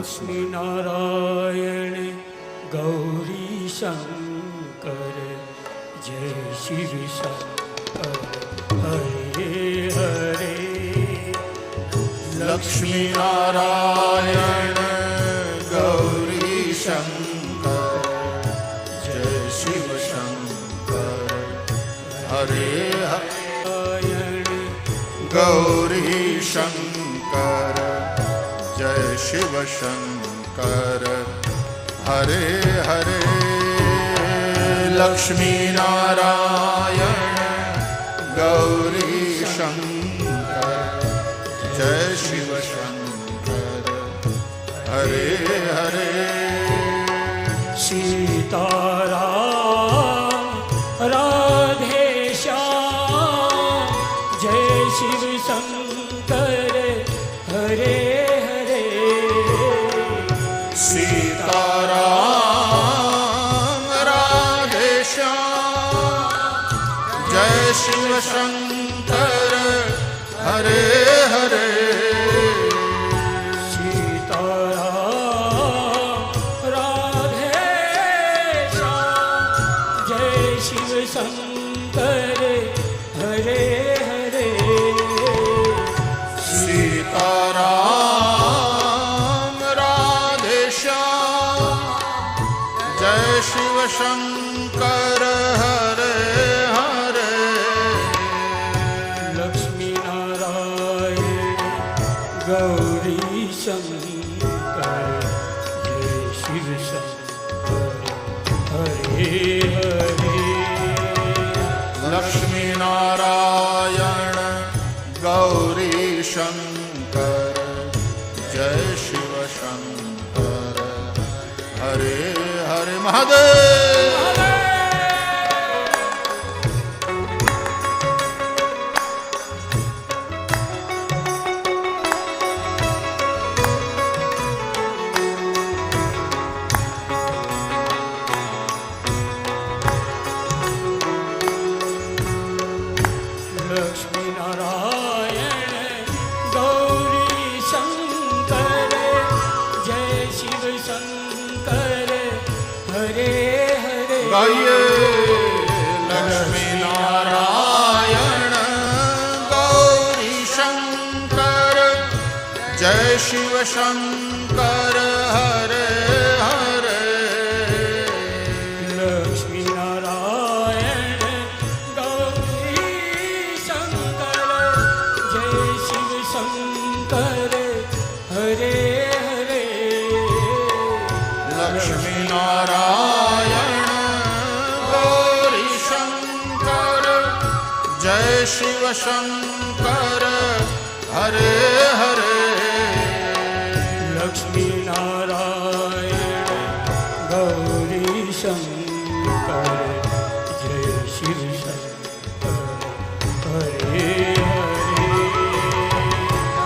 લક્ષ્મી નારાયણ ગૌરી શંકર જય શિવ શંકર હરે હરે. લક્ષ્મી નારાયણ ગૌરી શંકર જય શિવ શંકર હરે હરે. ગૌરી શંકર જય શિવ શંકર હરે હરે. લક્ષ્મી નારાયણ ગૌરી શંકર જય શિવ શંકર હરે હરે. સીતારામ રાધે શ્યામ જય શિવ શંકર હરે હરે. સીતારામ રાધે શ્યામ જય શિવ શંકર હરે હરે. સીતારામ રાધે શ્યામ જય શિવ શંકર હરે હરે. સીતારામ રાધે શ્યામ જય શિવ શંકર હરે હરે. લક્ષ્મી નારાયણ ગૌરી શંકર જય શિવ શંકર હરે હરે. લક્ષ્મી નારાયણ ગૌરી શંકર જય શિવ શંકર હરે હરે. મહાદેવ. લક્ષ્મી નારાયણ ગૌરી શંકર જય શિવ શંકર હરે હરે. ગાઈએ. લક્ષ્મી નારાયણ ગૌરી શંકર જય શિવ શંકર હરે હરે. લક્ષ્મી નારાયણ ગૌરી શંકર જય શિવ શંકર હરે હરે. લક્ષ્મી નારાયણ ગૌરી શંકર જય શિવ શંકર હરે હરે. લક્ષ્મી નારાયણ ગૌરી શંકર જય શિવ શંકર હરે હરે.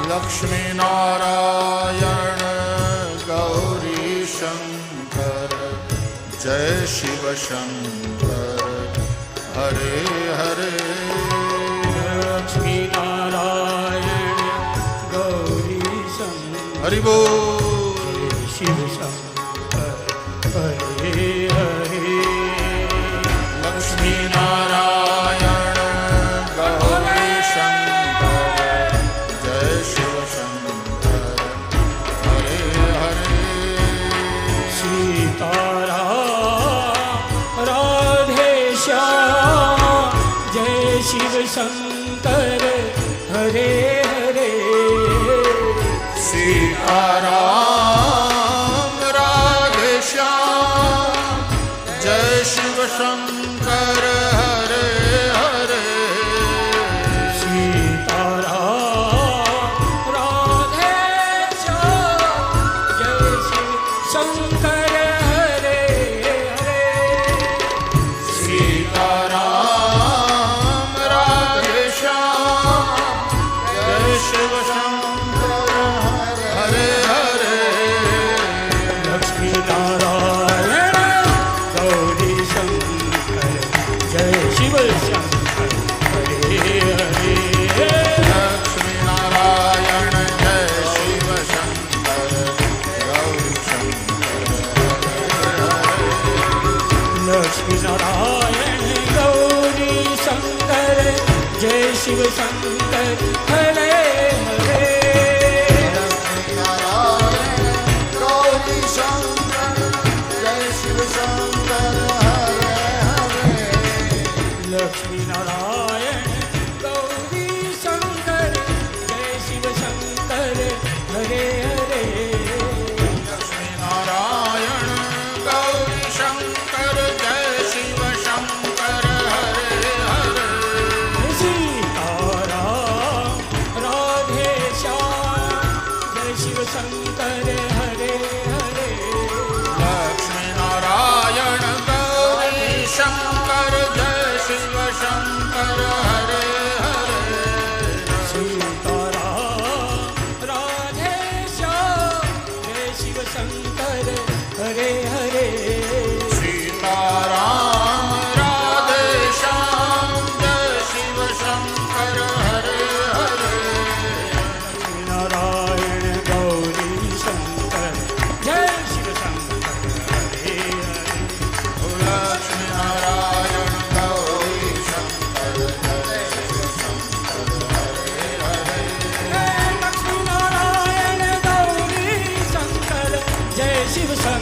લક્ષ્મી નારાયણ ગૌરી શંકર જય શિવ શંકર હરે હરે. લક્ષ્મી નારાયણ ગૌરી શંકર હરિ બોલ. શિવ શંકર હરે હરે. લક્ષ્મી નારાયણ ગૌરી શંકર જય શિવ શંકર હરે હરે. સીતારામ રાધે શ્યામ જય શિવ શંકર હરે હરે. સીતારામ રાધે શ્યામ જય શિવ શંકર હરે હરે. સીતારામ રાધે શ્યામ જય શિવ શંકર હરે હરે. સીતારામ રાધે શ્યામ જય શિવ શંકર હરે હરે. શિવ શંકર હરે હરે ગૌરી શંકર જય શિવ શંકર હરે હરે લક્ષ્મી નારાયણ ગૌરી શંકર જય શિવ શંકર હરે હરે લક્ષ્મી નારાયણ ગૌરી શંકર જય શિવ શંકર હરે હરે સીતારામ રાધે શ્યામ જય શિવ શંકર હરે હરે લક્ષ્મી નારાયણ ગૌરી શંકર જય શિવ શંકર હરે હરે સીતારામ રાધે શ્યામ જય શિવ શંકર હરે હરે સીતારામ રાધે શ્યામ જય શિવ શંકર હરે હરે નારાયણ ગૌરી શંકર જય શિવ શંકર હરે હરે લક્ષ્મી નારાયણ ગૌરી શંકર જય શિવ શંકર હરે હરે લક્ષ્મી નારાયણ ગૌરી શંકર જય શિવ શંકર